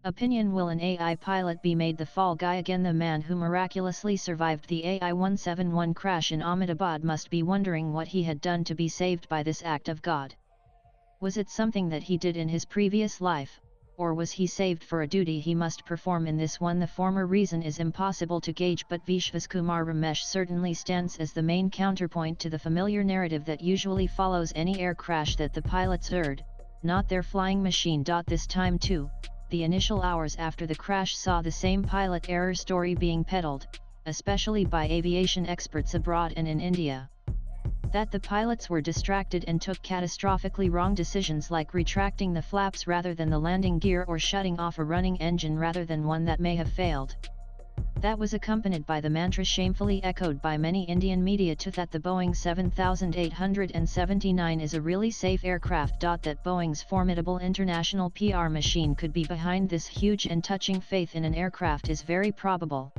Opinion: will an AI pilot be made the fall guy again? The man who miraculously survived the AI-171 crash in Ahmedabad must be wondering what he had done to be saved by this act of God. Was it something that he did in his previous life, or was he saved for a duty he must perform in this one? The former reason is impossible to gauge, but Vishwaskumar Ramesh certainly stands as the main counterpoint to the familiar narrative that usually follows any air crash, that the pilots erred, not their flying machine. This time too, the initial hours after the crash saw the same pilot error story being peddled, especially by aviation experts abroad and in India. That the pilots were distracted and took catastrophically wrong decisions, like retracting the flaps rather than the landing gear, or shutting off a running engine rather than one that may have failed. That was accompanied by the mantra shamefully echoed by many Indian media too, that the Boeing 7879 is a really safe aircraft. That Boeing's formidable international PR machine could be behind this huge and touching faith in an aircraft is very probable.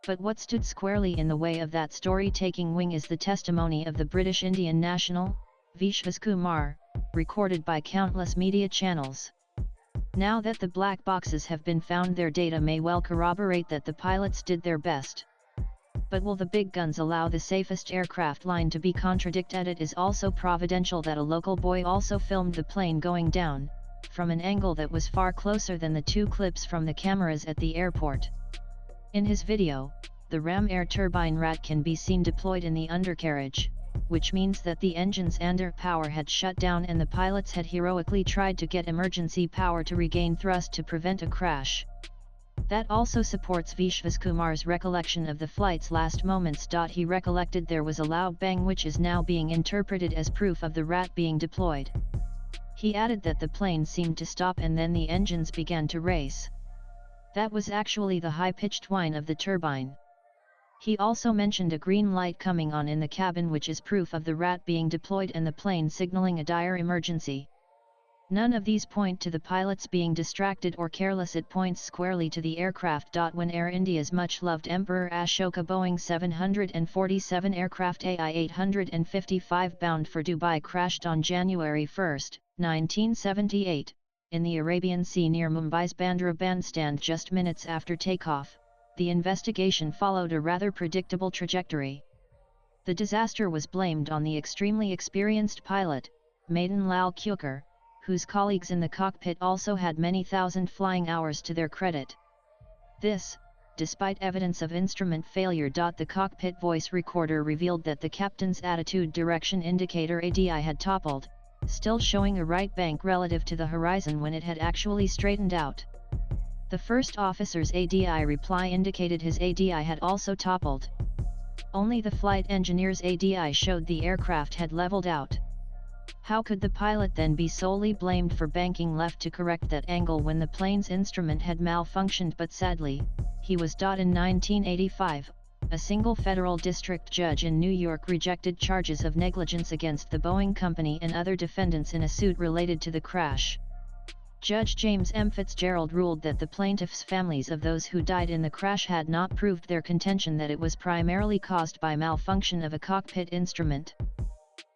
But what stood squarely in the way of that story taking wing is the testimony of the British Indian national, Vishwaskumar, recorded by countless media channels. Now that the black boxes have been found, their data may well corroborate that the pilots did their best. But will the big guns allow the safest aircraft line to be contradicted? It is also providential that a local boy also filmed the plane going down, from an angle that was far closer than the two clips from the cameras at the airport. In his video, the ram air turbine rat can be seen deployed in the undercarriage, which means that the engine's under power had shut down and the pilots had heroically tried to get emergency power to regain thrust to prevent a crash. That also supports Vishwaskumar's recollection of the flight's last moments. He recollected there was a loud bang, which is now being interpreted as proof of the rat being deployed. He added that the plane seemed to stop and then the engines began to race. That was actually the high-pitched whine of the turbine. He also mentioned a green light coming on in the cabin, which is proof of the rat being deployed and the plane signaling a dire emergency. None of these point to the pilots being distracted or careless. It points squarely to the aircraft. When Air India's much-loved Emperor Ashoka Boeing 747 aircraft AI-855 bound for Dubai crashed on January 1, 1978, in the Arabian Sea near Mumbai's Bandra Bandstand just minutes after takeoff, the investigation followed a rather predictable trajectory. The disaster was blamed on the extremely experienced pilot, Madan Lal Khukar, whose colleagues in the cockpit also had many thousand flying hours to their credit. This, despite evidence of instrument failure. The cockpit voice recorder revealed that the captain's attitude direction indicator ADI had toppled, still showing a right bank relative to the horizon when it had actually straightened out. The first officer's ADI reply indicated his ADI had also toppled. Only the flight engineer's ADI showed the aircraft had leveled out. How could the pilot then be solely blamed for banking left to correct that angle when the plane's instrument had malfunctioned? But sadly, he was. In 1985, a single federal district judge in New York rejected charges of negligence against the Boeing company and other defendants in a suit related to the crash. Judge James M. Fitzgerald ruled that the plaintiffs' families of those who died in the crash had not proved their contention that it was primarily caused by malfunction of a cockpit instrument.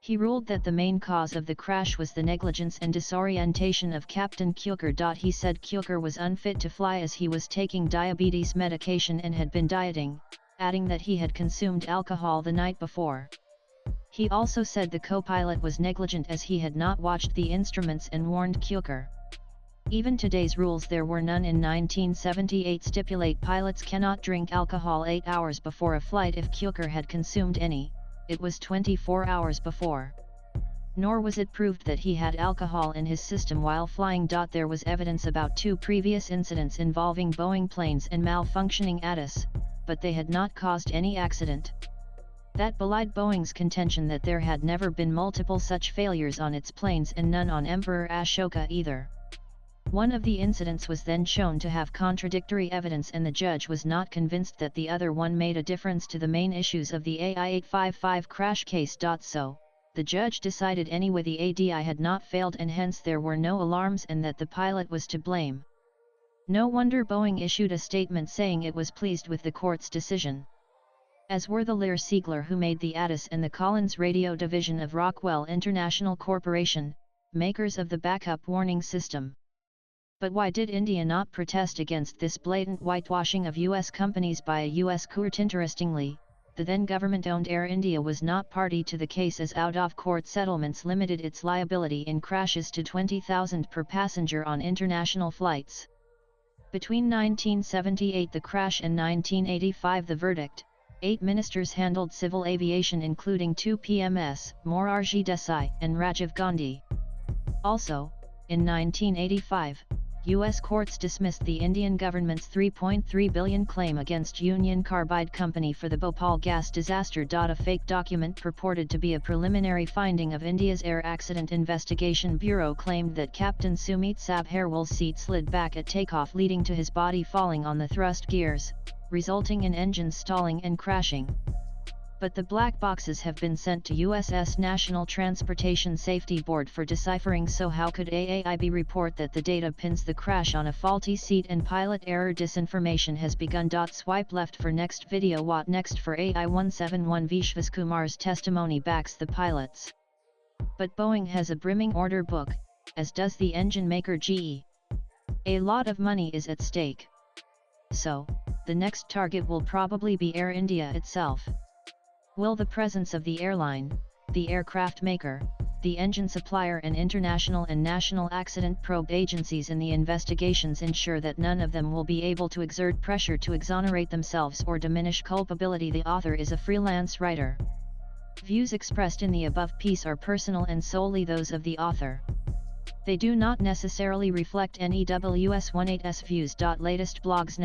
He ruled that the main cause of the crash was the negligence and disorientation of Captain Khukar. He said Khukar was unfit to fly as he was taking diabetes medication and had been dieting, adding that he had consumed alcohol the night before. He also said the co-pilot was negligent as he had not watched the instruments and warned Khukar. Even today's rules, there were none in 1978, stipulate pilots cannot drink alcohol 8 hours before a flight. If Khukar had consumed any, it was 24 hours before. Nor was it proved that he had alcohol in his system while flying. There was evidence about 2 previous incidents involving Boeing planes and malfunctioning ATIS, but they had not caused any accident. That belied Boeing's contention that there had never been multiple such failures on its planes and none on Emperor Ashoka either. One of the incidents was then shown to have contradictory evidence and the judge was not convinced that the other one made a difference to the main issues of the AI-855 crash case. So, the judge decided anyway the ADI had not failed and hence there were no alarms and that the pilot was to blame. No wonder Boeing issued a statement saying it was pleased with the court's decision. As were the Lear Siegler who made the ATIS and the Collins Radio division of Rockwell International Corporation, makers of the backup warning system. But why did India not protest against this blatant whitewashing of US companies by a US court? Interestingly, the then government-owned Air India was not party to the case, as out-of-court settlements limited its liability in crashes to $20,000 per passenger on international flights. Between 1978 the crash and 1985 the verdict, 8 ministers handled civil aviation, including 2 PMs, Morarji Desai and Rajiv Gandhi. Also, in 1985, U.S. courts dismissed the Indian government's $3.3 billion claim against Union Carbide Company for the Bhopal gas disaster. A fake document purported to be a preliminary finding of India's Air Accident Investigation Bureau claimed that Captain Sumit Sabharwal's seat slid back at takeoff, leading to his body falling on the thrust gears, resulting in engines stalling and crashing. But the black boxes have been sent to USS National Transportation Safety Board for deciphering. So how could AAIB report that the data pins the crash on a faulty seat and pilot error? Disinformation has begun. Swipe left for next video. What next for AI-171? Vishwas Kumar's testimony backs the pilots. But Boeing has a brimming order book, as does the engine maker GE. A lot of money is at stake. So, the next target will probably be Air India itself. Will the presence of the airline, the aircraft maker, the engine supplier and international and national accident probe agencies in the investigations ensure that none of them will be able to exert pressure to exonerate themselves or diminish culpability? The author is a freelance writer. Views expressed in the above piece are personal and solely those of the author. They do not necessarily reflect NEWS18's views. Latest blogs.